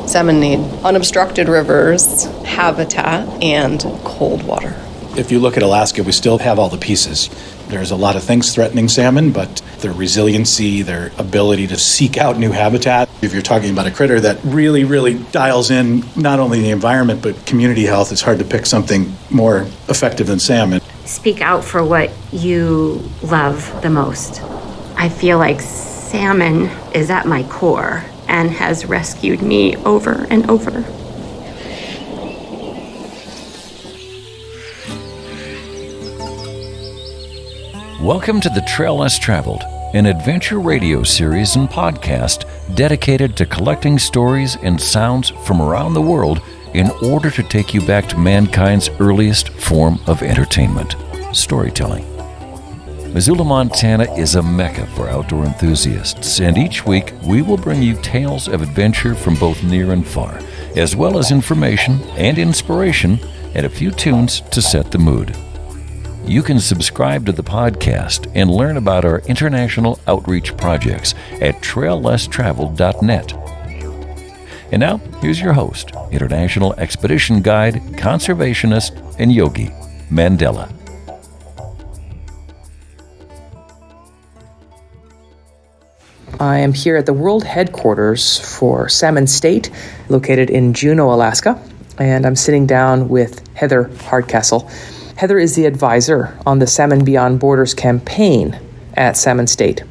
Salmon need unobstructed rivers, habitat, and cold water. If you look at Alaska, we still have all the pieces. There's a lot of things threatening salmon, but their resiliency, their ability to seek out new habitat. If you're talking about a critter that really, really dials in not only the environment, but community health, it's hard to pick something more effective than salmon. Speak out for what you love the most. I feel like salmon is at my core and has rescued me over and over. Welcome to the Trail Less Traveled, an adventure radio series and podcast dedicated to collecting stories and sounds from around the world in order to take you back to mankind's earliest form of entertainment, storytelling. Missoula, Montana is a mecca for outdoor enthusiasts, and each week we will bring you tales of adventure from both near and far, as well as information and inspiration and a few tunes to set the mood. You can subscribe to the podcast and learn about our international outreach projects at traillesstraveled.net. And now, here's your host, International Expedition Guide, Conservationist, and Yogi, Mandela. I am here at the world headquarters for Salmon State, located in Juneau, Alaska, and I'm sitting down with Heather Hardcastle. Heather is the advisor on the Salmon Beyond Borders campaign at Salmon State.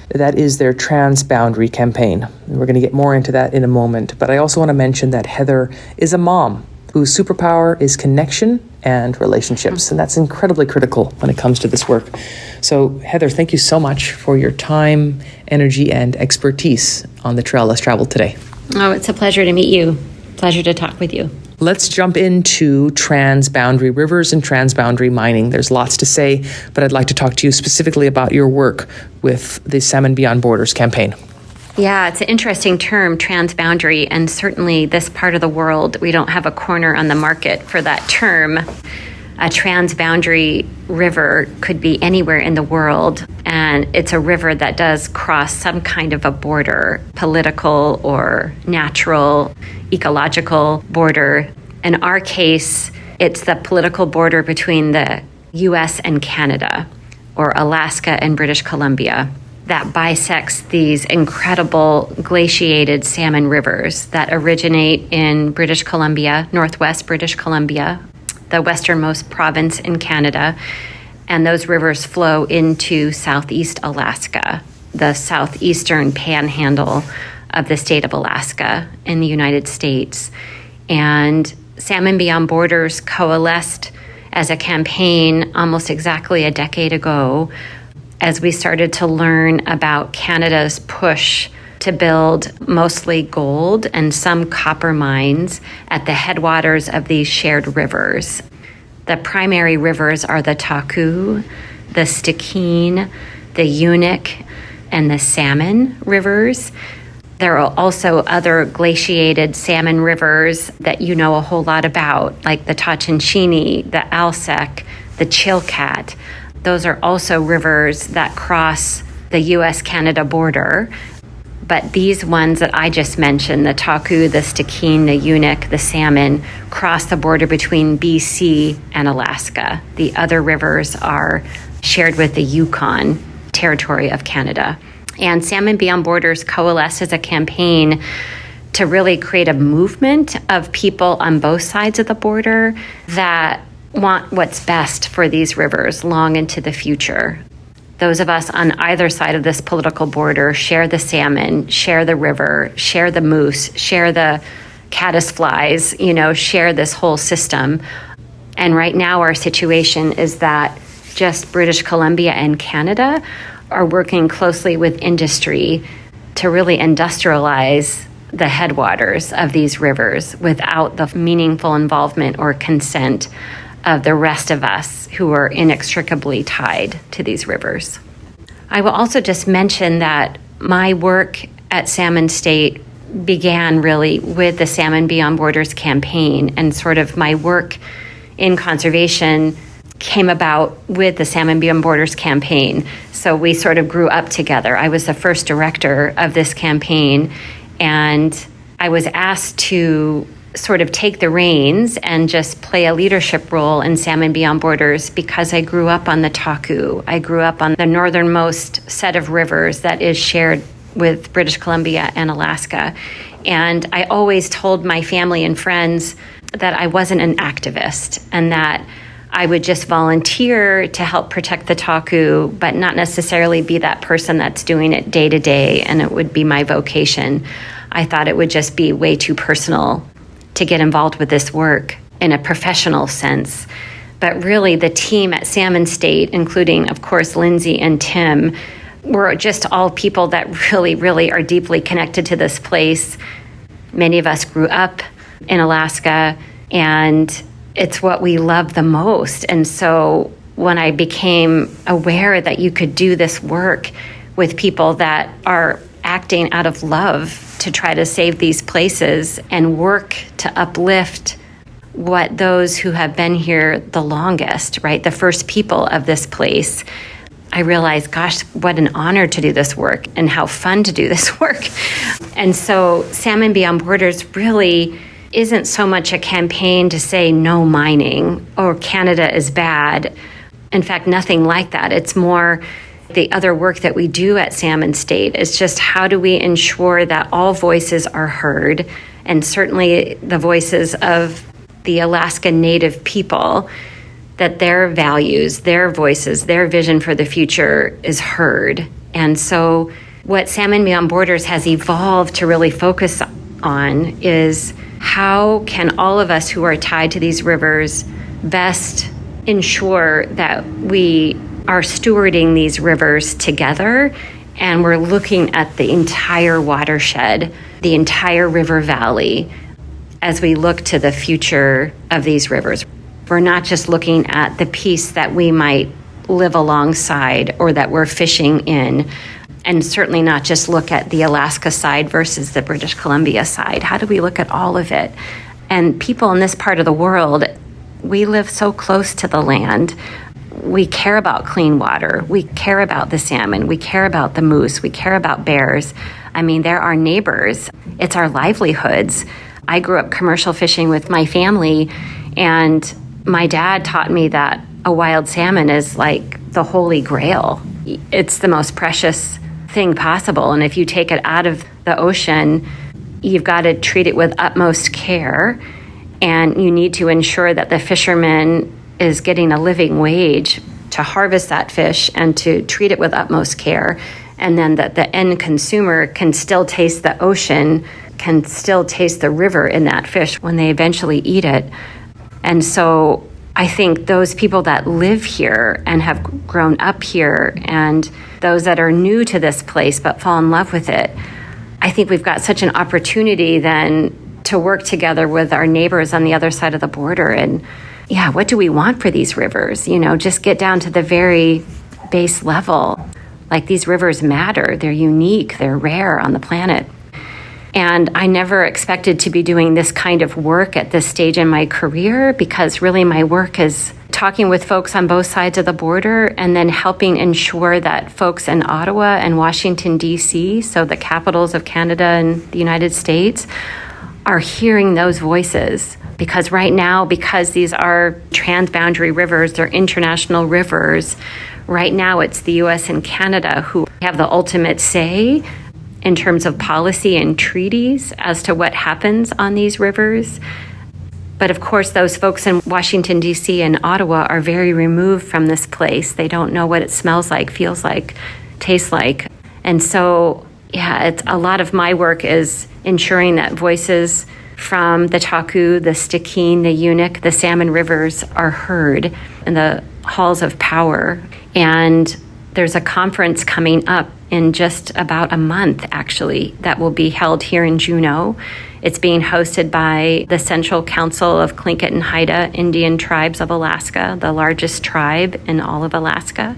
That is their Transboundary campaign. We're going to get more into that in a moment, but I also want to mention that Heather is a mom whose superpower is connection and relationships, and that's incredibly critical when it comes to this work. So, Heather, thank you so much for your time, energy, and expertise on the Trail Less Traveled today. Oh, it's a pleasure to meet you. Pleasure to talk with you. Let's jump into transboundary rivers and transboundary mining. There's lots to say, but I'd like to talk to you specifically about your work with the Salmon Beyond Borders campaign. Yeah, it's an interesting term, transboundary, and certainly this part of the world, we don't have a corner on the market for that term. A transboundary river could be anywhere in the world, and it's a river that does cross some kind of a border, political or natural, ecological border. In our case, it's the political border between the U.S. and Canada, or Alaska and British Columbia, that bisects these incredible glaciated salmon rivers that originate in British Columbia, northwest British Columbia, the westernmost province in Canada, and those rivers flow into southeast Alaska, the southeastern panhandle of the state of Alaska in the United States. And Salmon Beyond Borders coalesced as a campaign almost exactly a decade ago as we started to learn about Canada's push to build mostly gold and some copper mines at the headwaters of these shared rivers. The primary rivers are the Taku, the Stikine, the Yukon, and the Salmon rivers. There are also other glaciated salmon rivers that you know a whole lot about, like the Tachincini, the Alsek, the Chilkat. Those are also rivers that cross the U.S.-Canada border. But these ones that I just mentioned, the Taku, the Stikine, the Yukon, the Salmon, cross the border between BC and Alaska. The other rivers are shared with the Yukon territory of Canada. And Salmon Beyond Borders coalesced as a campaign to really create a movement of people on both sides of the border that want what's best for these rivers long into the future. Those of us on either side of this political border share the salmon, share the river, share the moose, share the caddisflies, share this whole system. And right now our situation is that just British Columbia and Canada are working closely with industry to really industrialize the headwaters of these rivers without the meaningful involvement or consent of the rest of us who are inextricably tied to these rivers. I will also just mention that my work at Salmon State began really with the Salmon Beyond Borders campaign, and sort of my work in conservation came about with the Salmon Beyond Borders campaign. So we sort of grew up together. I was the first director of this campaign, and I was asked to sort of take the reins and just play a leadership role in Salmon Beyond Borders because I grew up on the Taku. I grew up on the northernmost set of rivers that is shared with British Columbia and Alaska. And I always told my family and friends that I wasn't an activist and that I would just volunteer to help protect the Taku, but not necessarily be that person that's doing it day to day, and it would be my vocation. I thought it would just be way too personal to get involved with this work in a professional sense. But really, the team at Salmon State, including, of course, Lindsey and Tim, were just all people that really, really are deeply connected to this place. Many of us grew up in Alaska, and it's what we love the most. And so when I became aware that you could do this work with people that are acting out of love to try to save these places and work to uplift what those who have been here the longest, right, the first people of this place, I realized, gosh, what an honor to do this work and how fun to do this work. And so Salmon Beyond Borders really isn't so much a campaign to say no mining or Canada is bad. In fact, nothing like that. It's more the other work that we do at Salmon State is just how do we ensure that all voices are heard, and certainly the voices of the Alaska Native people, that their values, their voices, their vision for the future is heard. And so what Salmon Beyond Borders has evolved to really focus on is how can all of us who are tied to these rivers best ensure that we are stewarding these rivers together, and we're looking at the entire watershed, the entire river valley, as we look to the future of these rivers. We're not just looking at the piece that we might live alongside or that we're fishing in, and certainly not just look at the Alaska side versus the British Columbia side. How do we look at all of it? And people in this part of the world, we live so close to the land. We care about clean water. We care about the salmon. We care about the moose. We care about bears. I mean, they're our neighbors. It's our livelihoods. I grew up commercial fishing with my family, and my dad taught me that a wild salmon is like the holy grail. It's the most precious thing possible. And if you take it out of the ocean, you've got to treat it with utmost care. And you need to ensure that the fisherman is getting a living wage to harvest that fish and to treat it with utmost care. And then that the end consumer can still taste the ocean, can still taste the river in that fish when they eventually eat it. And so I think those people that live here and have grown up here, and those that are new to this place but fall in love with it, I think we've got such an opportunity then to work together with our neighbors on the other side of the border. And yeah, what do we want for these rivers? You know, just get down to the very base level. Like, these rivers matter. They're unique. They're rare on the planet. And I never expected to be doing this kind of work at this stage in my career, because really my work is talking with folks on both sides of the border and then helping ensure that folks in Ottawa and Washington, D.C., so the capitals of Canada and the United States, are hearing those voices. Because right now, because these are transboundary rivers, they're international rivers, right now it's the U.S. and Canada who have the ultimate say in terms of policy and treaties as to what happens on these rivers. But of course, those folks in Washington, D.C. and Ottawa are very removed from this place. They don't know what it smells like, feels like, tastes like. And so, yeah, it's a lot of my work is ensuring that voices from the Taku, the Stikine, the Unuk, the Salmon Rivers are heard in the halls of power. And there's a conference coming up in just about a month, actually, that will be held here in Juneau. It's being hosted by the Central Council of Tlingit and Haida Indian Tribes of Alaska, the largest tribe in all of Alaska.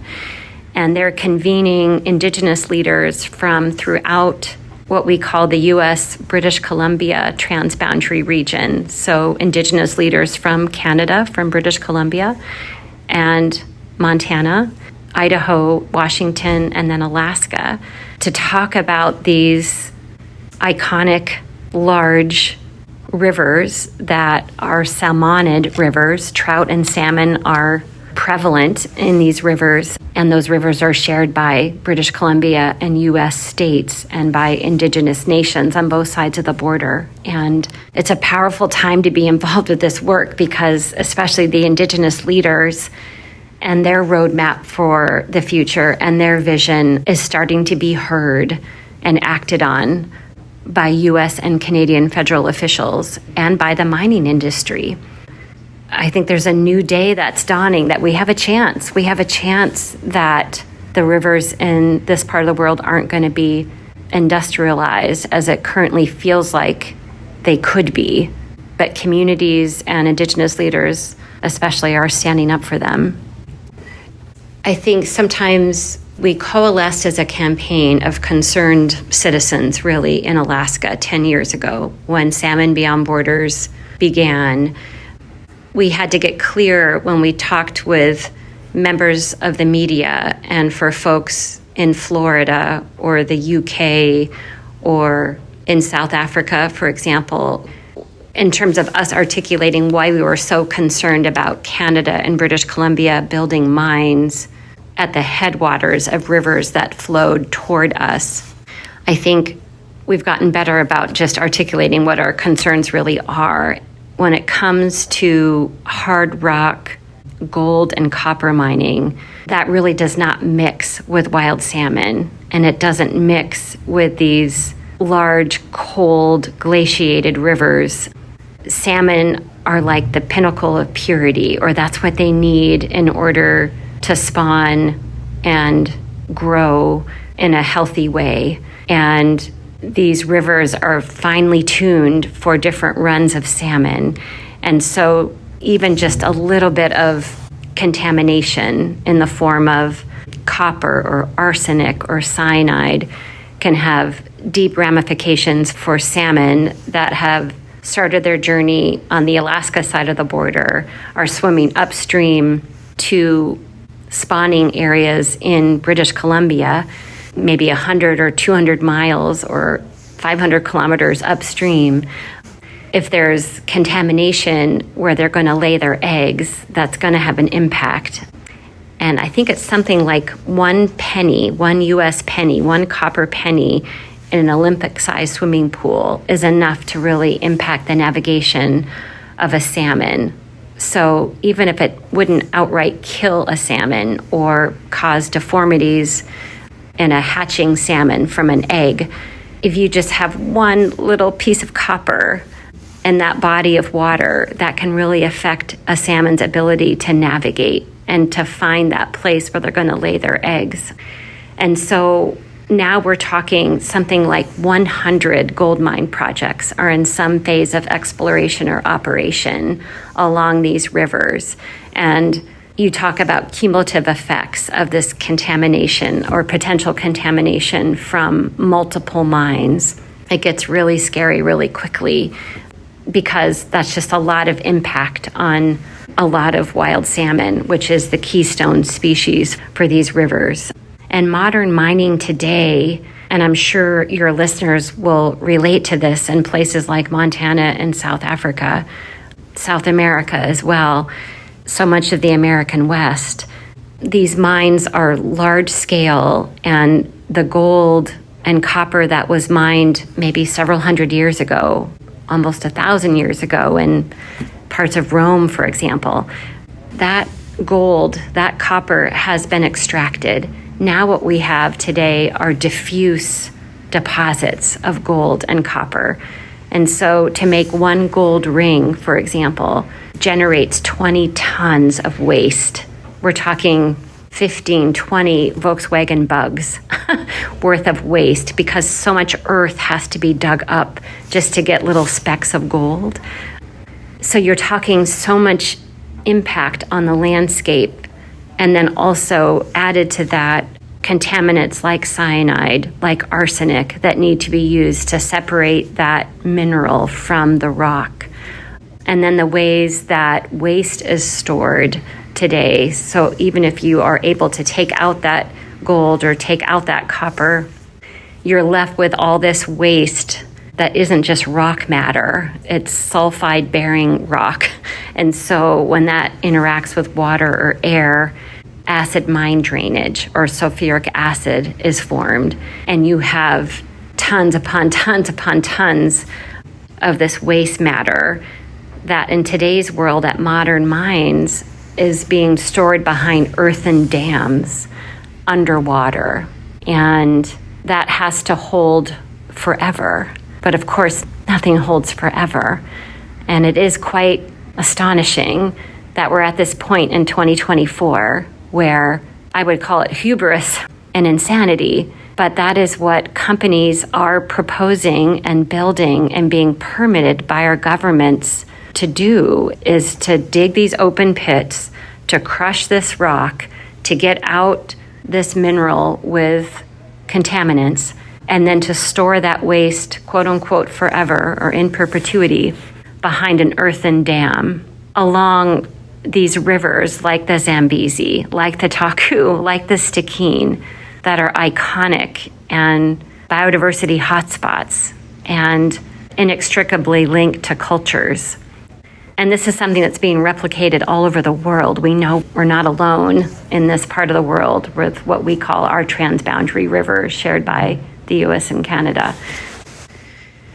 And they're convening Indigenous leaders from throughout what we call the U.S. British Columbia Transboundary region. So Indigenous leaders from Canada, from British Columbia, and Montana, Idaho, Washington, and then Alaska, to talk about these iconic large rivers that are salmonid rivers. Trout and salmon are prevalent in these rivers, and those rivers are shared by British Columbia and U.S. states and by Indigenous nations on both sides of the border. And it's a powerful time to be involved with this work because especially the Indigenous leaders and their roadmap for the future and their vision is starting to be heard and acted on by U.S. and Canadian federal officials and by the mining industry. I think there's a new day that's dawning, that we have a chance. We have a chance that the rivers in this part of the world aren't going to be industrialized as it currently feels like they could be. But communities and Indigenous leaders especially are standing up for them. I think sometimes we coalesced as a campaign of concerned citizens, really, in Alaska 10 years ago when Salmon Beyond Borders began. We had to get clear when we talked with members of the media and for folks in Florida or the UK or in South Africa, for example, in terms of us articulating why we were so concerned about Canada and British Columbia building mines at the headwaters of rivers that flowed toward us. I think we've gotten better about just articulating what our concerns really are. When it comes to hard rock, gold, and copper mining, that really does not mix with wild salmon, and it doesn't mix with these large, cold, glaciated rivers. Salmon are like the pinnacle of purity, or that's what they need in order to spawn and grow in a healthy way. And these rivers are finely tuned for different runs of salmon. And so even just a little bit of contamination in the form of copper or arsenic or cyanide can have deep ramifications for salmon that have started their journey on the Alaska side of the border, are swimming upstream to spawning areas in British Columbia, maybe 100 or 200 miles or 500 kilometers upstream. If there's contamination where they're going to lay their eggs, that's going to have an impact. And I think it's something like 1 penny, 1 US penny, 1 copper penny in an Olympic-sized swimming pool is enough to really impact the navigation of a salmon. So even if it wouldn't outright kill a salmon or cause deformities in a hatching salmon from an egg, if you just have one little piece of copper in that body of water, that can really affect a salmon's ability to navigate and to find that place where they're going to lay their eggs. And so now we're talking something like 100 gold mine projects are in some phase of exploration or operation along these rivers. And you talk about cumulative effects of this contamination or potential contamination from multiple mines. It gets really scary really quickly because that's just a lot of impact on a lot of wild salmon, which is the keystone species for these rivers. And modern mining today, and I'm sure your listeners will relate to this in places like Montana and South Africa, South America as well, so much of the American West. These mines are large scale, and the gold and copper that was mined maybe several hundred years ago, almost 1,000 years ago in parts of Rome, for example, that gold, that copper has been extracted. Now what we have today are diffuse deposits of gold and copper. And so to make 1 gold ring, for example, generates 20 tons of waste. We're talking 15, 20 Volkswagen bugs worth of waste because so much earth has to be dug up just to get little specks of gold. So you're talking so much impact on the landscape. And then also added to that, contaminants like cyanide, like arsenic, that need to be used to separate that mineral from the rock. And then the ways that waste is stored today. So even if you are able to take out that gold or take out that copper, you're left with all this waste that isn't just rock matter, it's sulfide-bearing rock. And so when that interacts with water or air, acid mine drainage or sulfuric acid is formed, and you have tons upon tons upon tons of this waste matter that in today's world at modern mines is being stored behind earthen dams underwater. And that has to hold forever. But of course, nothing holds forever. And it is quite astonishing that we're at this point in 2024 where I would call it hubris and insanity, but that is what companies are proposing and building and being permitted by our governments to do, is to dig these open pits, to crush this rock, to get out this mineral with contaminants, and then to store that waste, quote unquote, forever or in perpetuity behind an earthen dam along these rivers like the Zambezi, like the Taku, like the Stikine, that are iconic and biodiversity hotspots and inextricably linked to cultures. And this is something that's being replicated all over the world. We know we're not alone in this part of the world with what we call our transboundary rivers shared by the US and Canada.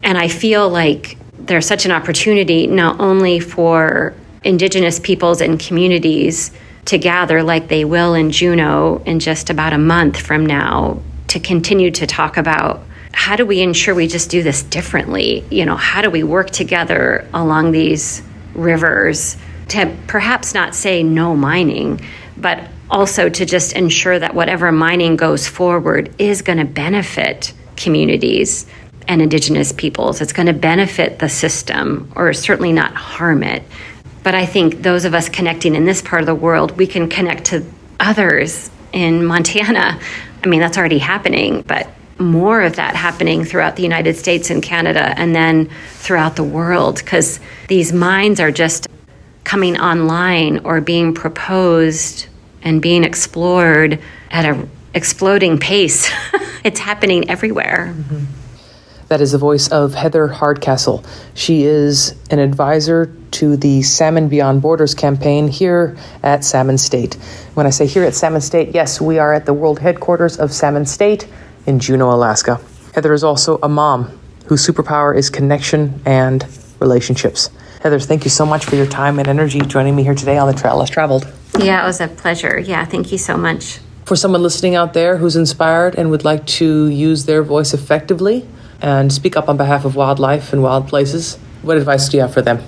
And I feel like there's such an opportunity not only for Indigenous peoples and communities to gather like they will in Juneau in just about a month from now to continue to talk about how do we ensure we just do this differently? You know, how do we work together along these rivers to perhaps not say no mining, but also to just ensure that whatever mining goes forward is going to benefit communities and Indigenous peoples. It's going to benefit the system or certainly not harm it. But I think those of us connecting in this part of the world, we can connect to others in Montana. I mean, that's already happening, but more of that happening throughout the United States and Canada and then throughout the world, because these mines are just coming online or being proposed and being explored at an exploding pace. It's happening everywhere. Mm-hmm. That is the voice of Heather Hardcastle. She is an advisor to the Salmon Beyond Borders campaign here at Salmon State. When I say here at Salmon State, yes, we are at the world headquarters of Salmon State in Juneau, Alaska. Heather is also a mom whose superpower is connection and relationships. Heather, thank you so much for your time and energy joining me here today on The Trail Less Traveled. Yeah, it was a pleasure. Yeah, thank you so much. For someone listening out there who's inspired and would like to use their voice effectively and speak up on behalf of wildlife and wild places, what advice do you have for them?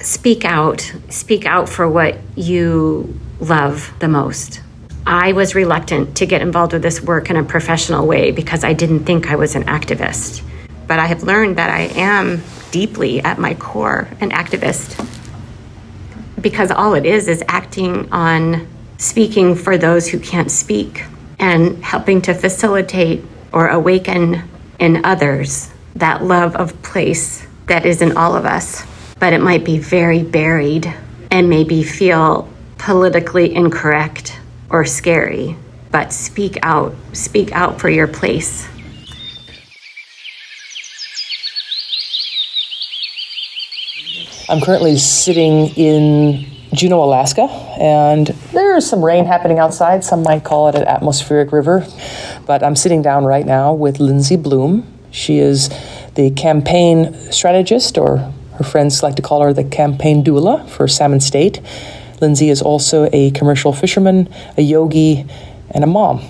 Speak out. Speak out for what you love the most. I was reluctant to get involved with this work in a professional way because I didn't think I was an activist. But I have learned that I am deeply, at my core, an activist. Because all it is acting on speaking for those who can't speak and helping to facilitate or awaken in others that love of place that is in all of us. But it might be very buried and maybe feel politically incorrect or scary, but speak out for your place. I'm currently sitting in Juneau, Alaska, and there's some rain happening outside. Some might call it an atmospheric river, but I'm sitting down right now with Lindsey Bloom. She is the campaign strategist, or her friends like to call her the campaign doula for Salmon State. Lindsey is also a commercial fisherman, a yogi, and a mom.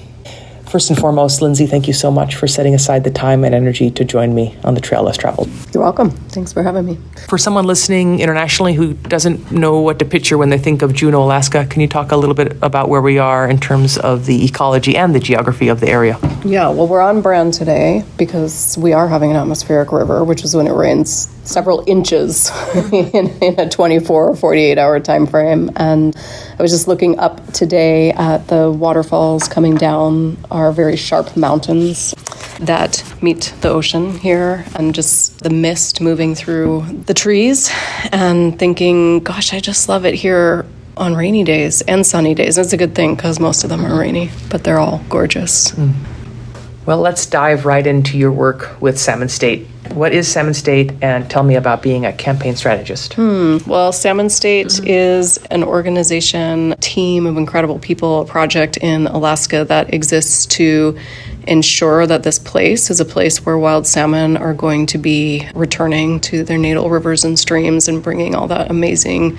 First and foremost, Lindsey, thank you so much for setting aside the time and energy to join me on The Trail Less Traveled. You're welcome. Thanks for having me. For someone listening internationally who doesn't know what to picture when they think of Juneau, Alaska, can you talk a little bit about where we are in terms of the ecology and the geography of the area? Yeah, well, we're on brand today because we are having an atmospheric river, which is when it rains several inches in a 24 or 48 hour time frame. And I was just looking up today at the waterfalls coming down our very sharp mountains that meet the ocean here, and just the mist moving through the trees, and thinking, gosh, I just love it here on rainy days and sunny days. It's a good thing because most of them are rainy, but they're all gorgeous. Well, let's dive right into your work with Salmon State. What is Salmon State, and tell me about being a campaign strategist? Well, Salmon State is an organization, team of incredible people, a project in Alaska that exists to ensure that this place is a place where wild salmon are going to be returning to their natal rivers and streams and bringing all that amazing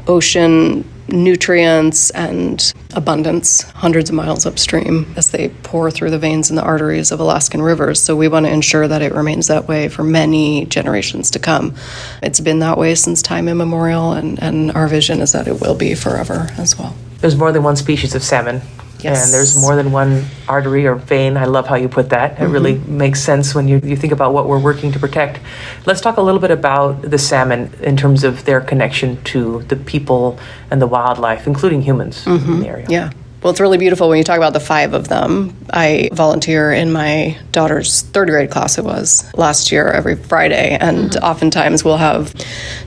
ocean nutrients and abundance hundreds of miles upstream as they pour through the veins and the arteries of Alaskan rivers. So we want to ensure that it remains that way for many generations to come. It's been that way since time immemorial, and our vision is that it will be forever as well. There's more than one species of salmon. Yes. And there's more than one artery or vein. I love how you put that. It really makes sense when you think about what we're working to protect. Let's talk a little bit about the salmon in terms of their connection to the people and the wildlife, including humans in the area. Yeah. Well, it's really beautiful when you talk about the 5 of them. I volunteer in my daughter's 3rd grade class, it was, last year every Friday. And oftentimes we'll have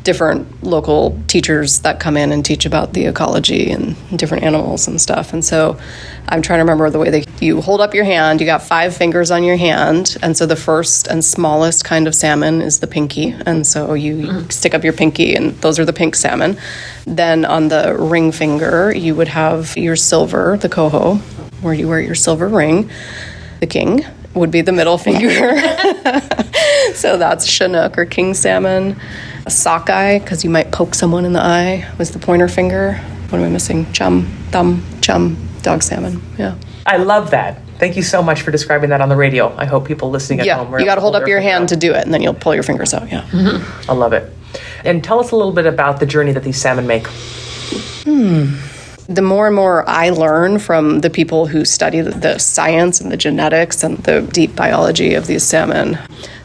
different local teachers that come in and teach about the ecology and different animals and stuff. And so I'm trying to remember the way you hold up your hand, you got 5 fingers on your hand. And so the first and smallest kind of salmon is the pinky. And so you stick up your pinky, and those are the pink salmon. Then on the ring finger, you would have your silver, the coho, where you wear your silver ring. The king would be the middle finger. So that's Chinook or king salmon. A sockeye, because you might poke someone in the eye, was the pointer finger. What am I missing? Chum, thumb, chum, dog salmon. Yeah. I love that. Thank you so much for describing that on the radio. I hope people listening at home You got to hold up your hand to do it, and then you'll pull your fingers out. Yeah. I love it. And tell us a little bit about the journey that these salmon make. The more and more I learn from the people who study the science and the genetics and the deep biology of these salmon,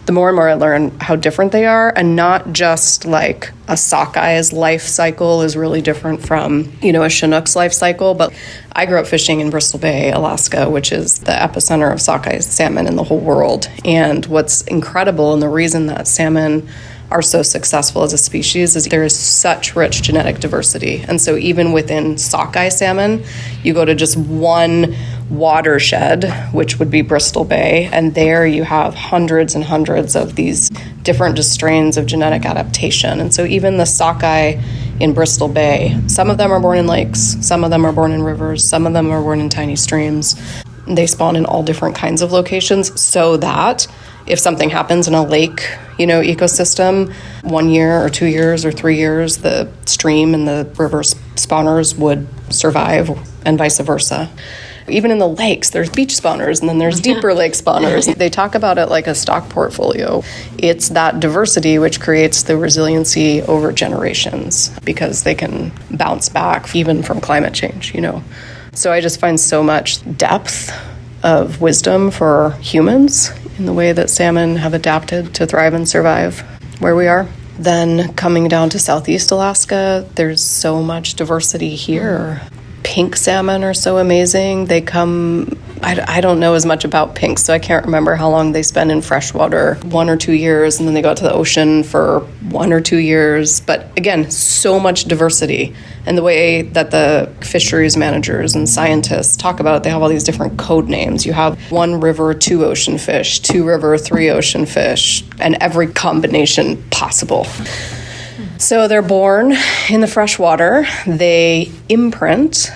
the more and more I learn how different they are, and not just like a sockeye's life cycle is really different from, a Chinook's life cycle. But I grew up fishing in Bristol Bay, Alaska, which is the epicenter of sockeye salmon in the whole world. And what's incredible, and the reason that salmon are so successful as a species, is there is such rich genetic diversity. And so even within sockeye salmon, you go to just one watershed, which would be Bristol Bay, and there you have hundreds and hundreds of these different just strains of genetic adaptation. And so even the sockeye in Bristol Bay, some of them are born in lakes, some of them are born in rivers, some of them are born in tiny streams. They spawn in all different kinds of locations, so that if something happens in a lake, ecosystem, 1 year or 2 years or 3 years, the stream and the river spawners would survive, and vice versa. Even in the lakes, there's beach spawners, and then there's deeper lake spawners. They talk about it like a stock portfolio. It's that diversity which creates the resiliency over generations, because they can bounce back even from climate change, So I just find so much depth of wisdom for humans in the way that salmon have adapted to thrive and survive where we are. Then coming down to Southeast Alaska, there's so much diversity here. Pink salmon are so amazing. They come, I don't know as much about pinks, so I can't remember how long they spend in freshwater, 1 or 2 years, and then they go out to the ocean for 1 or 2 years. But again, so much diversity. And the way that the fisheries managers and scientists talk about it, they have all these different code names. You have 1 river, 2 ocean fish, 2 river, 3 ocean fish, and every combination possible. So they're born in the freshwater. They imprint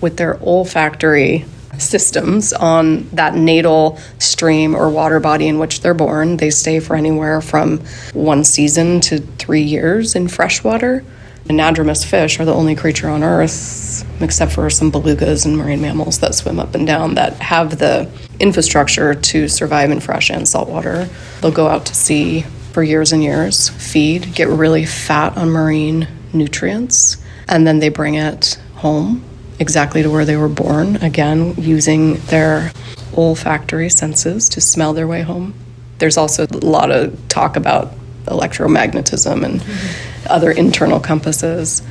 with their olfactory systems on that natal stream or water body in which they're born. They stay for anywhere from 1 season to 3 years in freshwater. Anadromous fish are the only creature on Earth, except for some belugas and marine mammals that swim up and down, that have the infrastructure to survive in fresh and salt water. They'll go out to sea for years and years, feed, get really fat on marine nutrients, and then they bring it home exactly to where they were born, again, using their olfactory senses to smell their way home. There's also a lot of talk about electromagnetism and other internal compasses.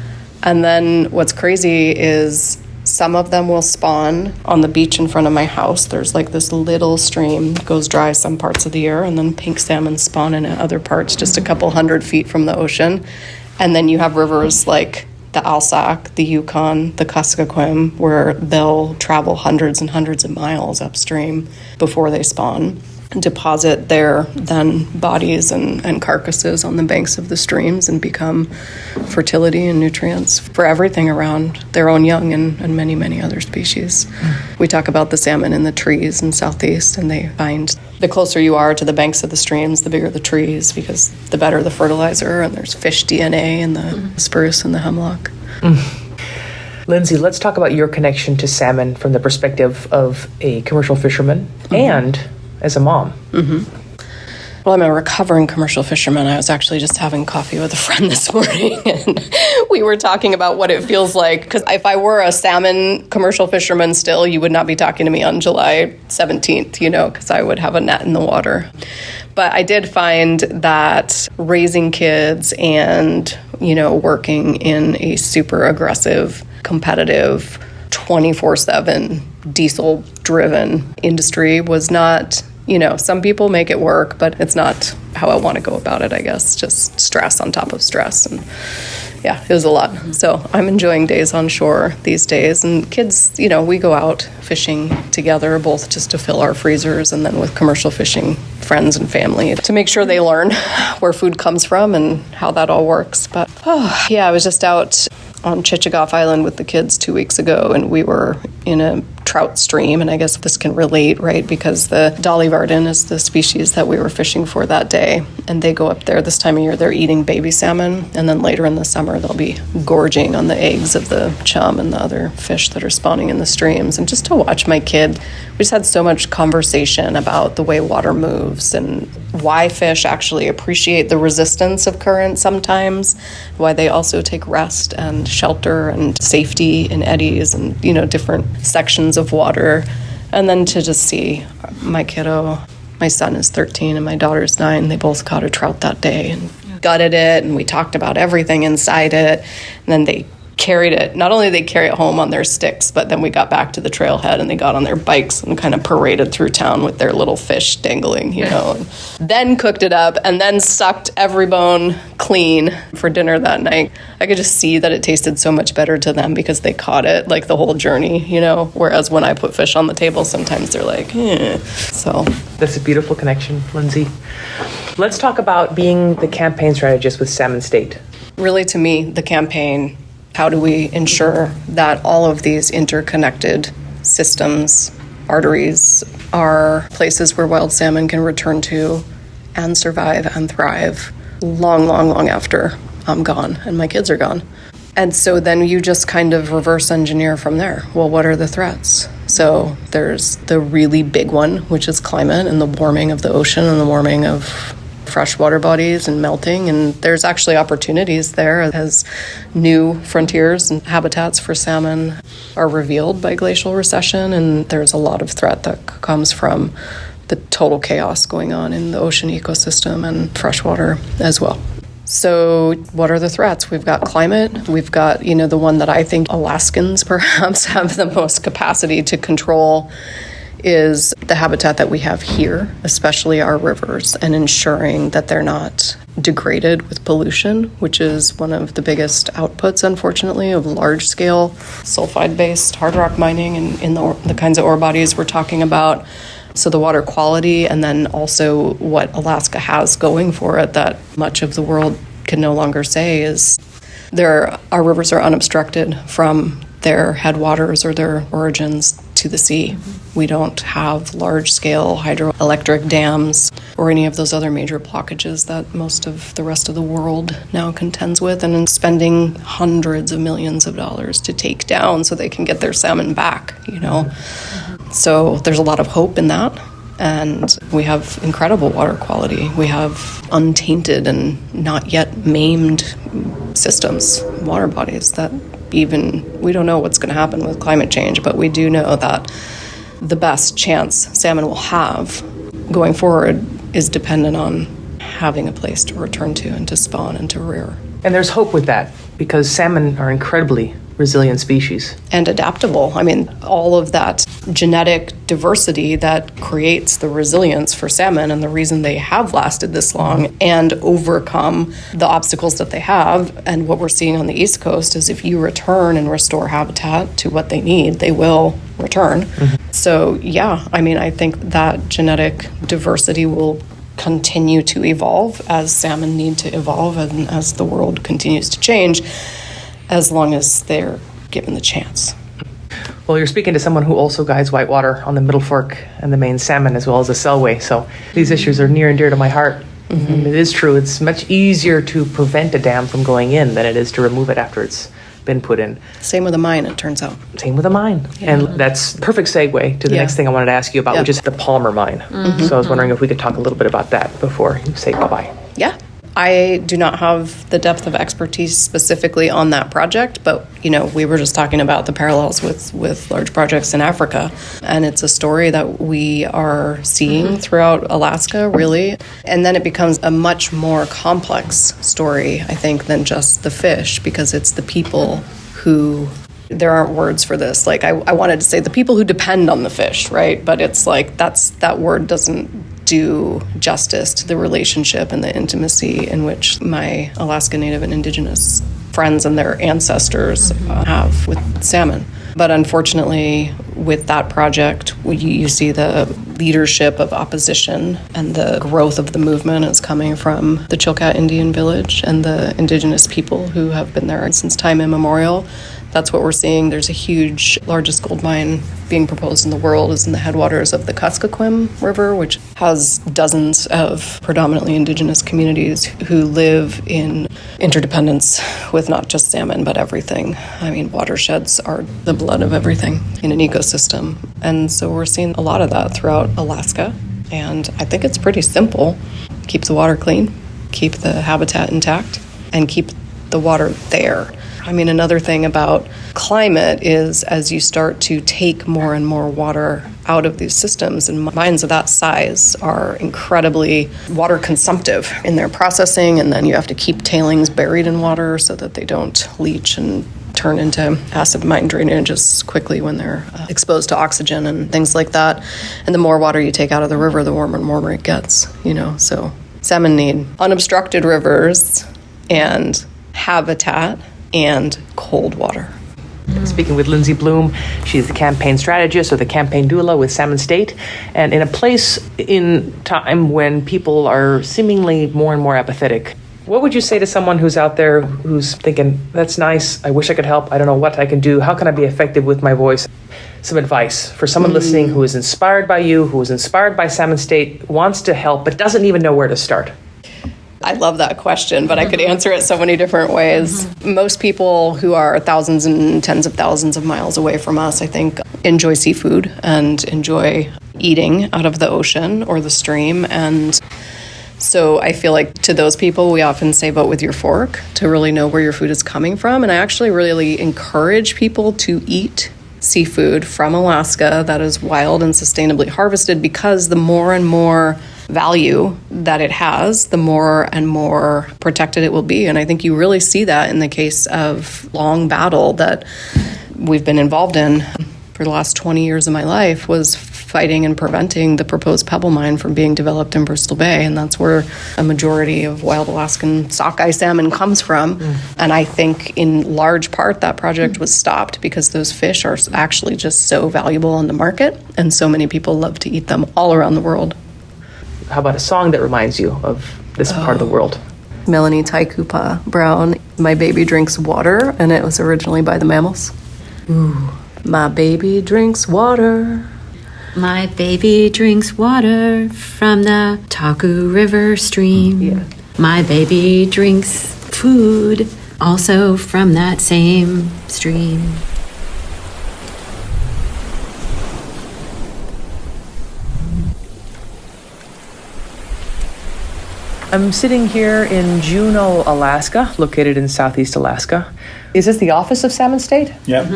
And then what's crazy is some of them will spawn on the beach in front of my house. There's like this little stream, goes dry some parts of the year, and then pink salmon spawn in other parts just a couple 100 feet from the ocean. And then you have rivers like the Alsac, the Yukon, the Kuskokwim, where they'll travel hundreds and hundreds of miles upstream before they spawn. deposit their then bodies and carcasses on the banks of the streams and become fertility and nutrients for everything around their own young and many, many other species. We talk about the salmon in the trees in Southeast, and they find the closer you are to the banks of the streams, the bigger the trees, because the better the fertilizer, and there's fish DNA in the spruce and the hemlock. Lindsey, let's talk about your connection to salmon from the perspective of a commercial fisherman and as a mom. Well, I'm a recovering commercial fisherman. I was actually just having coffee with a friend this morning, and we were talking about what it feels like. Because if I were a salmon commercial fisherman still, you would not be talking to me on July 17th, because I would have a net in the water. But I did find that raising kids and, working in a super aggressive, competitive, 24/7 diesel-driven industry was not... some people make it work, but it's not how I want to go about it, I guess. Just stress on top of stress. And yeah, it was a lot. So I'm enjoying days on shore these days. And kids, we go out fishing together, both just to fill our freezers and then with commercial fishing friends and family to make sure they learn where food comes from and how that all works. But I was just out on Chichagof Island with the kids 2 weeks ago, and we were in a trout stream, and I guess this can relate, right? Because the Dolly Varden is the species that we were fishing for that day, and they go up there this time of year, they're eating baby salmon, and then later in the summer they'll be gorging on the eggs of the chum and the other fish that are spawning in the streams. And just to watch my kid, we just had so much conversation about the way water moves and why fish actually appreciate the resistance of current sometimes, why they also take rest and shelter and safety in eddies and, different sections of water. And then to just see my kiddo, my son is 13 and my daughter's 9, they both caught a trout that day and gutted it, and we talked about everything inside it. And then they carried it. Not only did they carry it home on their sticks, but then we got back to the trailhead and they got on their bikes and kind of paraded through town with their little fish dangling, and then cooked it up and then sucked every bone clean for dinner that night. I could just see that it tasted so much better to them because they caught it like the whole journey, whereas when I put fish on the table, sometimes they're like, So that's a beautiful connection, Lindsey. Let's talk about being the campaign strategist with Salmon State. Really, to me, the campaign, how do we ensure that all of these interconnected systems, arteries, are places where wild salmon can return to and survive and thrive long, long, long after I'm gone and my kids are gone. And so then you just kind of reverse engineer from there. Well, what are the threats? So there's the really big one, which is climate and the warming of the ocean and the warming of freshwater bodies and melting, and there's actually opportunities there as new frontiers and habitats for salmon are revealed by glacial recession, and there's a lot of threat that comes from the total chaos going on in the ocean ecosystem and freshwater as well. So what are the threats? We've got climate. We've got, the one that I think Alaskans perhaps have the most capacity to control is the habitat that we have here, especially our rivers, and ensuring that they're not degraded with pollution, which is one of the biggest outputs, unfortunately, of large-scale sulfide-based hard rock mining and in the kinds of ore bodies we're talking about. So the water quality, and then also what Alaska has going for it that much of the world can no longer say is our rivers are unobstructed from their headwaters or their origins to the sea. We don't have large-scale hydroelectric dams or any of those other major blockages that most of the rest of the world now contends with, and spending hundreds of millions of dollars to take down so they can get their salmon back, So there's a lot of hope in that. And we have incredible water quality. We have untainted and not yet maimed systems, water bodies that we don't know what's going to happen with climate change, but we do know that the best chance salmon will have going forward is dependent on having a place to return to and to spawn and to rear. And there's hope with that because salmon are incredibly resilient species. And adaptable. I mean, all of that genetic diversity that creates the resilience for salmon and the reason they have lasted this long and overcome the obstacles that they have. And what we're seeing on the East Coast is if you return and restore habitat to what they need, they will return. So, yeah, I mean, I think that genetic diversity will continue to evolve as salmon need to evolve and as the world continues to change, as long as they're given the chance. Well, you're speaking to someone who also guides whitewater on the Middle Fork and the main salmon, as well as the Selway. So these issues are near and dear to my heart. And it is true. It's much easier to prevent a dam from going in than it is to remove it after it's been put in. Same with a mine, it turns out. Same with a mine. Yeah. And that's perfect segue to the next thing I wanted to ask you about, which is the Palmer mine. So I was wondering if we could talk a little bit about that before you say bye-bye. Yeah. I do not have the depth of expertise specifically on that project, but, you know, we were just talking about the parallels with large projects in Africa, and it's a story that we are seeing throughout Alaska, really. And then it becomes a much more complex story, I think, than just the fish, because it's the people who... There aren't words for this. Like, I wanted to say the people who depend on the fish, right? But it's like that word doesn't do justice to the relationship and the intimacy in which my Alaska Native and Indigenous friends and their ancestors have with salmon. But unfortunately, with that project, you see the leadership of opposition and the growth of the movement is coming from the Chilkat Indian village and the Indigenous people who have been there since time immemorial. That's what we're seeing. There's a huge, largest gold mine being proposed in the world is in the headwaters of the Kuskokwim River, which has dozens of predominantly Indigenous communities who live in interdependence with not just salmon, but everything. I mean, watersheds are the blood of everything in an ecosystem. And so we're seeing a lot of that throughout Alaska. And I think it's pretty simple. Keep the water clean, keep the habitat intact, and keep the water there. I mean, another thing about climate is as you start to take more and more water out of these systems, and mines of that size are incredibly water consumptive in their processing, and then you have to keep tailings buried in water so that they don't leach and turn into acid mine drainage as quickly when they're exposed to oxygen and things like that. And the more water you take out of the river, the warmer and warmer it gets, you know. So salmon need unobstructed rivers and habitat and cold water. Speaking with Lindsey Bloom, she's the campaign strategist or the campaign doula with Salmon State. And in a place in time when people are seemingly more and more apathetic, what would you say to someone who's out there who's thinking, that's nice, I wish I could help, I don't know what I can do, how can I be effective with my voice? Some advice for someone listening who is inspired by you, who is inspired by Salmon State, wants to help, but doesn't even know where to start. I love that question, but I could answer it so many different ways. Most people who are thousands and tens of thousands of miles away from us, I think, enjoy seafood and enjoy eating out of the ocean or the stream. And so I feel like to those people, we often say vote with your fork to really know where your food is coming from. And I actually really encourage people to eat seafood from Alaska that is wild and sustainably harvested, because the more and more value that it has, the more and more protected it will be. And I think you really see that in the case of long battle that we've been involved in for the last 20 years of my life, was fighting and preventing the proposed pebble mine from being developed in Bristol Bay. And that's where a majority of wild Alaskan sockeye salmon comes from. And I think in large part that project was stopped because those fish are actually just so valuable on the market, and so many people love to eat them all around the world. How about a song that reminds you of this part of the world? Melanie Taikupa Brown, My Baby Drinks Water, and it was originally by the Mammals. Ooh. My baby drinks water. My baby drinks water from the Taku River stream. Yeah. My baby drinks food also from that same stream. I'm sitting here in Juneau, Alaska, located in southeast Alaska. Is this the office of Salmon State? Yeah.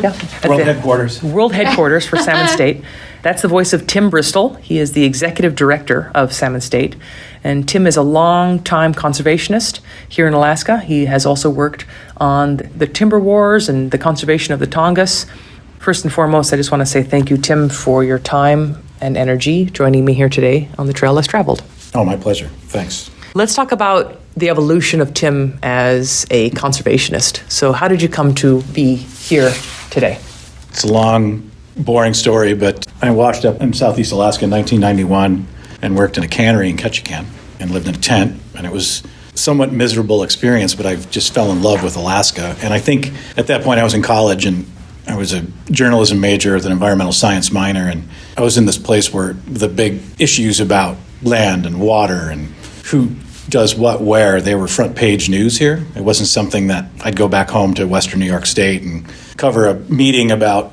World headquarters. World headquarters for Salmon State. That's the voice of Tim Bristol. He is the executive director of Salmon State. And Tim is a long-time conservationist here in Alaska. He has also worked on the timber wars and the conservation of the Tongass. First and foremost, I just want to say thank you, Tim, for your time and energy joining me here today on The Trail Less Traveled. Oh, my pleasure. Thanks. Let's talk about the evolution of Tim as a conservationist. So how did you come to be here today? It's a long, boring story, but I washed up in Southeast Alaska in 1991 and worked in a cannery in Ketchikan and lived in a tent. And it was a somewhat miserable experience, but I just fell in love with Alaska. And I think at that point I was in college and I was a journalism major with an environmental science minor. And I was in this place where the big issues about land and water and who does what where, they were front page news here. It wasn't something that I'd go back home to Western New York State and cover a meeting about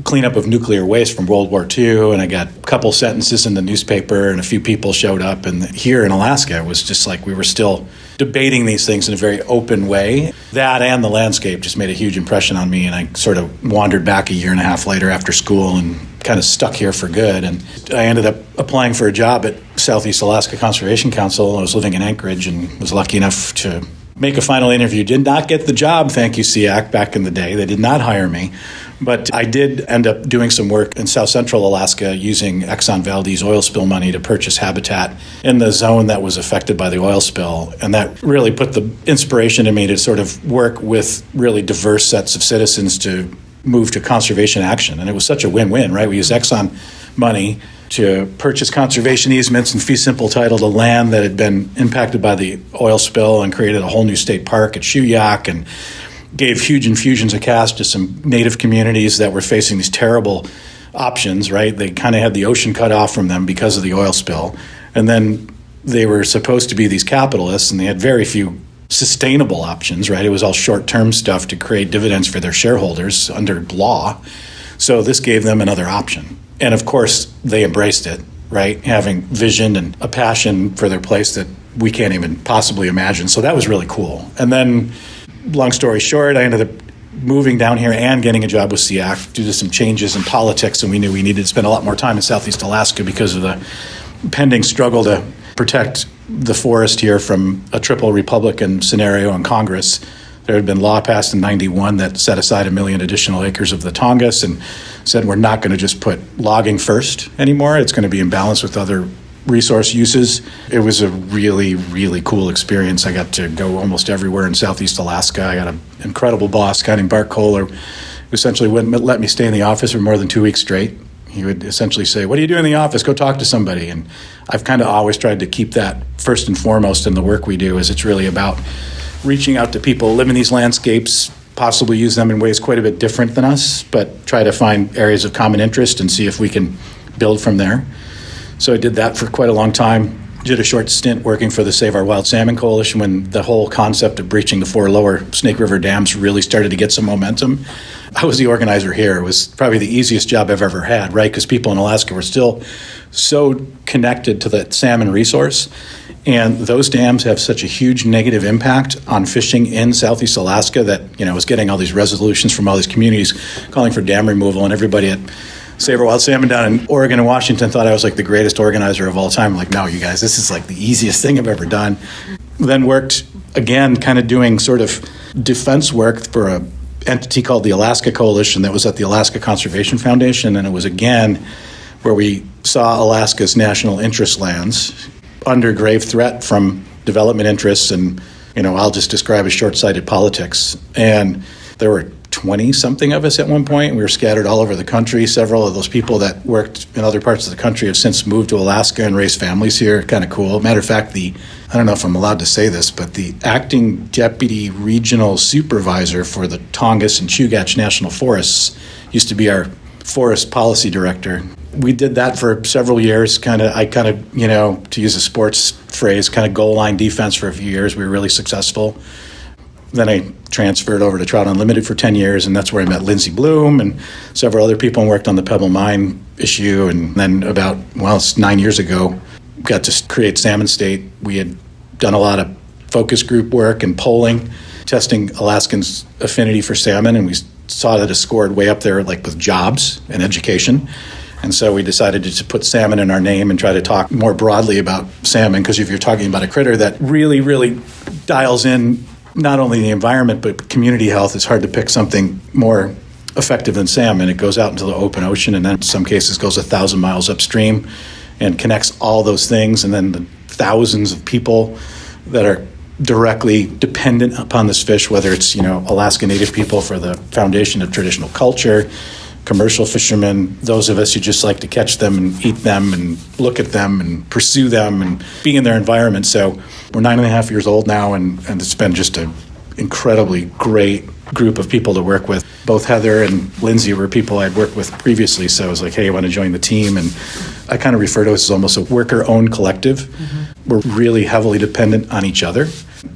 cleanup of nuclear waste from World War II, and I got a couple sentences in the newspaper and a few people showed up. And here in Alaska, it was just like we were still debating these things in a very open way. That and the landscape just made a huge impression on me, and I sort of wandered back a year and a half later after school and kind of stuck here for good. And I ended up applying for a job at Southeast Alaska Conservation Council. I was living in Anchorage and was lucky enough to make a final interview. Did not get the job, thank you, SEAC, back in the day. They did not hire me. But I did end up doing some work in South Central Alaska using Exxon Valdez oil spill money to purchase habitat in the zone that was affected by the oil spill. And that really put the inspiration in me to sort of work with really diverse sets of citizens to move to conservation action. And it was such a win-win, right? We used Exxon money to purchase conservation easements and fee simple title to land that had been impacted by the oil spill and created a whole new state park at Shuyak and gave huge infusions of cash to some native communities that were facing these terrible options, right? They kind of had the ocean cut off from them because of the oil spill. And then they were supposed to be these capitalists, and they had very few sustainable options, right? It was all short-term stuff to create dividends for their shareholders under law. So this gave them another option. And of course, they embraced it, right? Having vision and a passion for their place that we can't even possibly imagine. So that was really cool. And then long story short, I ended up moving down here and getting a job with SEAC due to some changes in politics, and we knew we needed to spend a lot more time in Southeast Alaska because of the pending struggle to protect the forest here from a triple Republican scenario in Congress. There had been law passed in 91 that set aside 1 million additional acres of the Tongass and said we're not going to just put logging first anymore. It's going to be in balance with other resource uses. It was a really, really cool experience. I got to go almost everywhere in Southeast Alaska. I got an incredible boss, a guy named Bart Kohler, who essentially wouldn't let me stay in the office for more than 2 weeks straight. He would essentially say, "What do you do in the office? Go talk to somebody." And I've kind of always tried to keep that first and foremost in the work we do, is it's really about reaching out to people who live in these landscapes, possibly use them in ways quite a bit different than us, but try to find areas of common interest and see if we can build from there. So I did that for quite a long time. Did a short stint working for the Save Our Wild Salmon Coalition when the whole concept of breaching the 4 lower Snake River dams really started to get some momentum. I was the organizer here. It was probably the easiest job I've ever had, right? Because people in Alaska were still so connected to the salmon resource. And those dams have such a huge negative impact on fishing in Southeast Alaska that, I was getting all these resolutions from all these communities calling for dam removal, and everybody at Save Our Wild Salmon down in Oregon and Washington thought I was like the greatest organizer of all time. I'm like, no, you guys, this is like the easiest thing I've ever done. Then worked again, kind of doing sort of defense work for a entity called the Alaska Coalition that was at the Alaska Conservation Foundation. And it was again where we saw Alaska's national interest lands under grave threat from development interests and, I'll just describe as short-sighted politics. And there were 20-something of us at one point. We were scattered all over the country. Several of those people that worked in other parts of the country have since moved to Alaska and raised families here. Kind of cool. Matter of fact, I don't know if I'm allowed to say this, but the acting deputy regional supervisor for the Tongass and Chugach National Forests used to be our forest policy director. We did that for several years, to use a sports phrase, kind of goal line defense for a few years. We were really successful. Then I transferred over to Trout Unlimited for 10 years, and that's where I met Lindsey Bloom and several other people and worked on the Pebble Mine issue. And then it's 9 years ago, got to create Salmon State. We had done a lot of focus group work and polling, testing Alaskans' affinity for salmon, and we saw that it scored way up there, like with jobs and education. And so we decided to put salmon in our name and try to talk more broadly about salmon, because if you're talking about a critter that really, really dials in not only the environment but community health, it's hard to pick something more effective than salmon. It goes out into the open ocean, and then in some cases goes 1,000 miles upstream and connects all those things, and then the thousands of people that are directly dependent upon this fish, whether it's, Alaska Native people for the foundation of traditional culture, commercial fishermen, those of us who just like to catch them and eat them and look at them and pursue them and be in their environment. So we're 9.5 years old now, and it's been just an incredibly great group of people to work with. Both Heather and Lindsey were people I'd worked with previously, so I was like, hey, I want to join the team. And I kind of refer to us as almost a worker-owned collective. Mm-hmm. We're really heavily dependent on each other.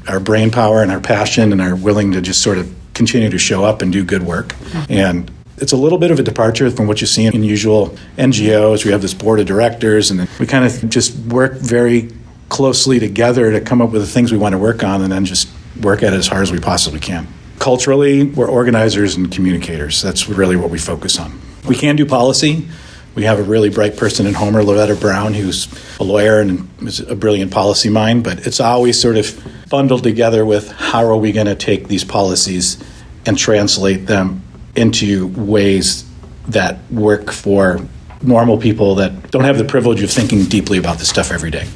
Our brain power and our passion and are willing to just sort of continue to show up and do good work. Mm-hmm. And it's a little bit of a departure from what you see in usual NGOs. We have this board of directors, and we kind of just work very closely together to come up with the things we want to work on, and then just work at it as hard as we possibly can. Culturally, we're organizers and communicators. That's really what we focus on. We can do policy. We have a really bright person in Homer, Loretta Brown, who's a lawyer and is a brilliant policy mind, but it's always sort of bundled together with how are we going to take these policies and translate them into ways that work for normal people that don't have the privilege of thinking deeply about this stuff every day.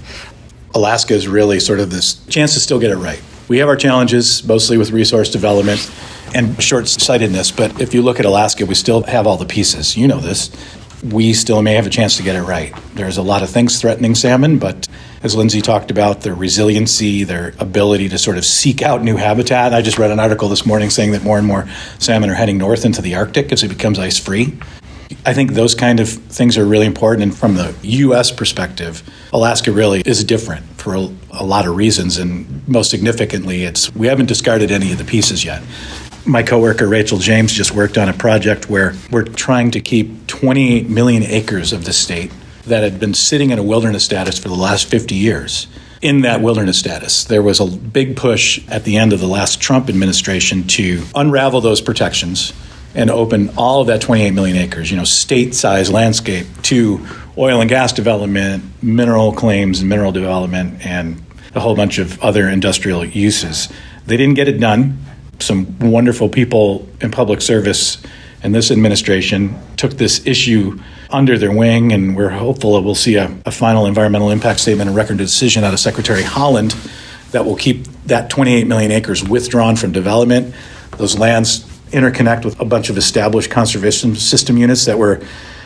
Alaska is really sort of this chance to still get it right. We have our challenges, mostly with resource development and short-sightedness, but if you look at Alaska, we still have all the pieces. You know this. We still may have a chance to get it right. There's a lot of things threatening salmon, but as Lindsey talked about, their resiliency, their ability to sort of seek out new habitat. I just read an article this morning saying that more and more salmon are heading north into the Arctic as it becomes ice-free. I think those kind of things are really important, and from the U.S. perspective, Alaska really is different for a lot of reasons, and most significantly, we haven't discarded any of the pieces yet. My coworker, Rachel James, just worked on a project where we're trying to keep 28 million acres of the state that had been sitting in a wilderness status for the last 50 years. In that wilderness status, there was a big push at the end of the last Trump administration to unravel those protections and open all of that 28 million acres, state-sized landscape, to oil and gas development, mineral claims and mineral development, and a whole bunch of other industrial uses. They didn't get it done. Some wonderful people in public service in this administration took this issue under their wing, and we're hopeful that we'll see a final environmental impact statement and record of decision out of Secretary Holland that will keep that 28 million acres withdrawn from development. Those lands interconnect with a bunch of established conservation system units that were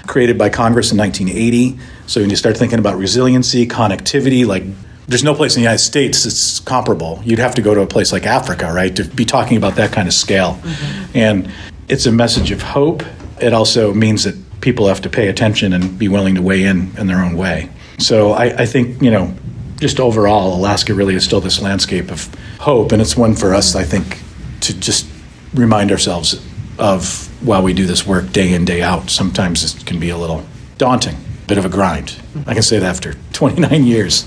created by Congress in 1980. So when you start thinking about resiliency, connectivity, like there's no place in the United States that's comparable. You'd have to go to a place like Africa, right, to be talking about that kind of scale. Mm-hmm. And it's a message of hope. It also means that people have to pay attention and be willing to weigh in their own way. So I think, just overall, Alaska really is still this landscape of hope. And it's one for us, I think, to just remind ourselves of while we do this work day in, day out. Sometimes it can be a little daunting, bit of a grind. I can say that after 29 years.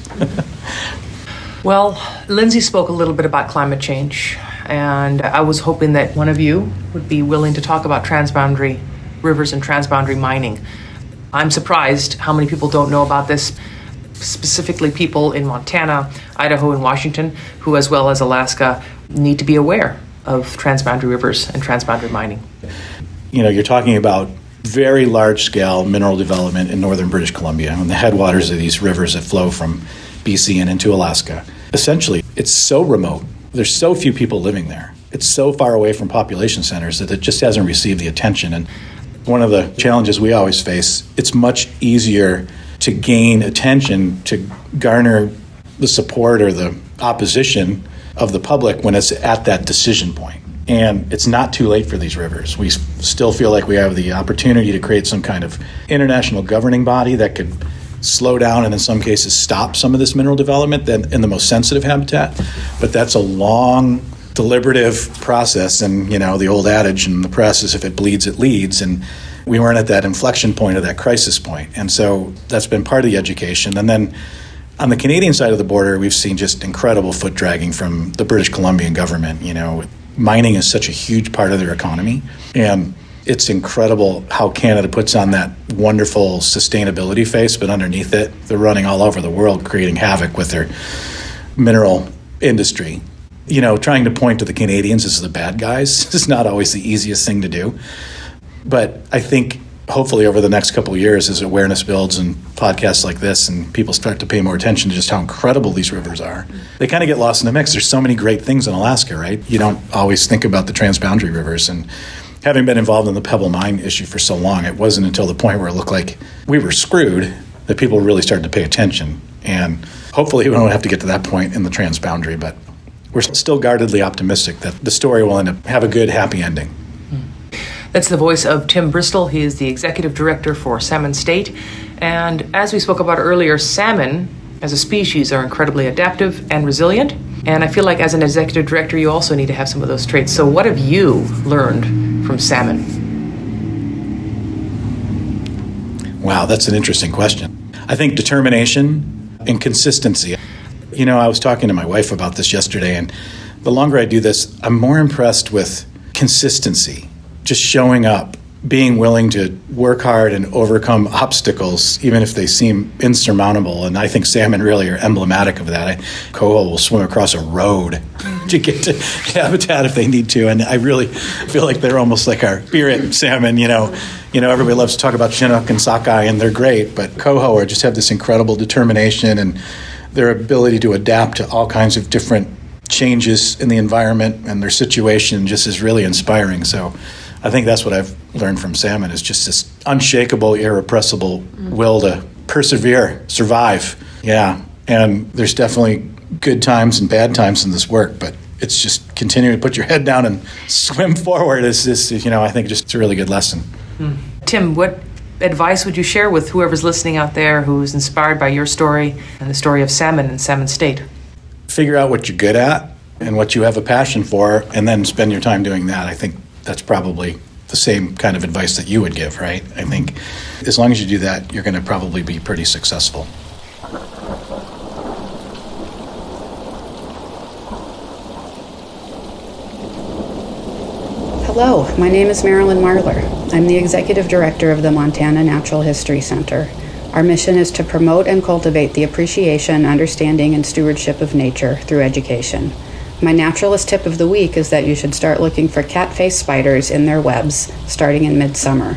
Well, Lindsey spoke a little bit about climate change, and I was hoping that one of you would be willing to talk about transboundary rivers and transboundary mining. I'm surprised how many people don't know about this, specifically people in Montana, Idaho, and Washington, who, as well as Alaska, need to be aware of transboundary rivers and transboundary mining. You're talking about very large-scale mineral development in northern British Columbia, and the headwaters of these rivers that flow from BC and into Alaska. Essentially, it's so remote. There's so few people living there. It's so far away from population centers that it just hasn't received the attention. And one of the challenges we always face, it's much easier to gain attention, to garner the support or the opposition of the public when it's at that decision point. And it's not too late for these rivers. We still feel like we have the opportunity to create some kind of international governing body that could slow down and in some cases stop some of this mineral development in the most sensitive habitat. But that's a long, deliberative process. And, the old adage in the press is if it bleeds, it leads. And we weren't at that inflection point or that crisis point. And so that's been part of the education. And then On the Canadian side of the border, we've seen just incredible foot dragging from the British Columbian government. Mining is such a huge part of their economy, and it's incredible how Canada puts on that wonderful sustainability face, but underneath it, they're running all over the world, creating havoc with their mineral industry. Trying to point to the Canadians as the bad guys is not always the easiest thing to do. But I think hopefully over the next couple of years, as awareness builds and podcasts like this and people start to pay more attention to just how incredible these rivers are, they kind of get lost in the mix. There's so many great things in Alaska, right? You don't always think about the Transboundary rivers. And having been involved in the Pebble Mine issue for so long, it wasn't until the point where it looked like we were screwed that people really started to pay attention. And hopefully we don't have to get to that point in the Transboundary, but we're still guardedly optimistic that the story will have a good, happy ending. That's the voice of Tim Bristol. He is the executive director for Salmon State. And as we spoke about earlier, salmon as a species are incredibly adaptive and resilient. And I feel like as an executive director, you also need to have some of those traits. So what have you learned from salmon? Wow, that's an interesting question. I think determination and consistency. I was talking to my wife about this yesterday, and the longer I do this, I'm more impressed with consistency. Just showing up, being willing to work hard and overcome obstacles, even if they seem insurmountable. And I think salmon really are emblematic of that. Coho will swim across a road to get to habitat if they need to. And I really feel like they're almost like our spirit salmon. Everybody loves to talk about Chinook and sockeye, and they're great. But coho just have this incredible determination and their ability to adapt to all kinds of different changes in the environment, and their situation just is really inspiring. So I think that's what I've learned from salmon, is just this unshakable, irrepressible will to persevere, survive. Yeah, and there's definitely good times and bad times in this work, but it's just continuing to put your head down and swim forward is this, I think just it's a really good lesson. Tim, what advice would you share with whoever's listening out there who's inspired by your story and the story of salmon and Salmon State? Figure out what you're good at and what you have a passion for, and then spend your time doing that. I think that's probably the same kind of advice that you would give, right? I think as long as you do that, you're going to probably be pretty successful. Hello, my name is Marilyn Marler. I'm the Executive Director of the Montana Natural History Center. Our mission is to promote and cultivate the appreciation, understanding, and stewardship of nature through education. My naturalist tip of the week is that you should start looking for cat-faced spiders in their webs starting in midsummer.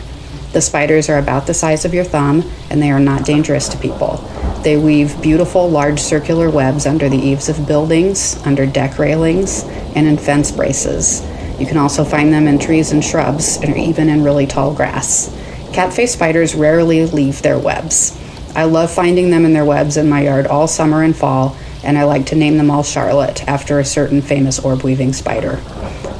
The spiders are about the size of your thumb, and they are not dangerous to people. They weave beautiful, large circular webs under the eaves of buildings, under deck railings, and in fence braces. You can also find them in trees and shrubs, or even in really tall grass. Cat-faced spiders rarely leave their webs. I love finding them in their webs in my yard all summer and fall, and I like to name them all Charlotte, after a certain famous orb-weaving spider.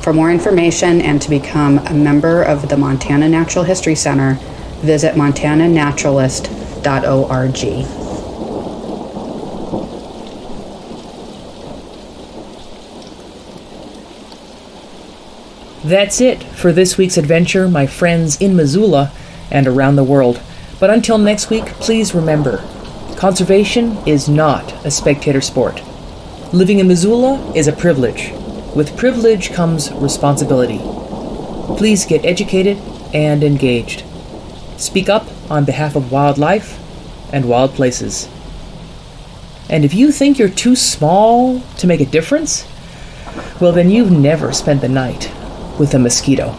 For more information and to become a member of the Montana Natural History Center, visit montananaturalist.org. That's it for this week's adventure, my friends in Missoula and around the world. But until next week, please remember, conservation is not a spectator sport. Living in Missoula is a privilege. With privilege comes responsibility. Please get educated and engaged. Speak up on behalf of wildlife and wild places. And if you think you're too small to make a difference, well then you've never spent the night with a mosquito.